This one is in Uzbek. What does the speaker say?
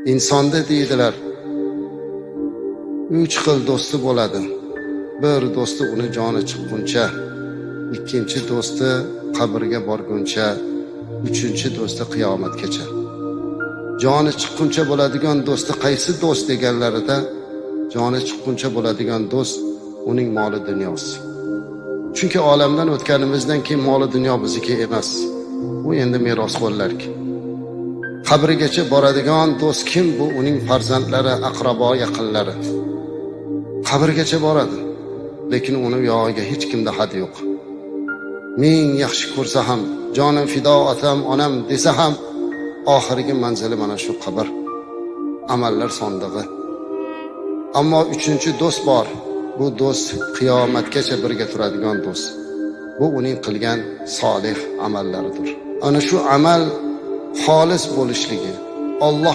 insonda deydilar 3 xil do'sti bo'ladi. Bir do'sti uni joni chiqquncha, ikkinchi do'sti qabrga borguncha, uchinchi do'sti qiyomatgacha. Joni chiqquncha bo'ladigan do'sti qaysi do'st deganlarida, joni chiqquncha bo'ladigan do'st uning moli dunyosi. Chunki olamdan o'tganimizdan keyin moli dunyo bizniki emas. U endi merosxo'rlarki. Qabrigacha boradigan do'st kim? Bu uning farzandlari, aqrabo, yaqinlari. Qabrgacha boradi, lekin uni yog'iga hech kimda had yo'q. Ming yaxshi ko'rsa ham, jonim fido otam, onam desa ham, oxirgi manzili mana shu qabr, amallar sondig'i. Ammo uchinchi do'st bor. Bu do'st qiyomatgacha birga turadigan do'st. Bu uning qilgan solih amallaridir. Ana shu amal xolis bo'lishligi, Alloh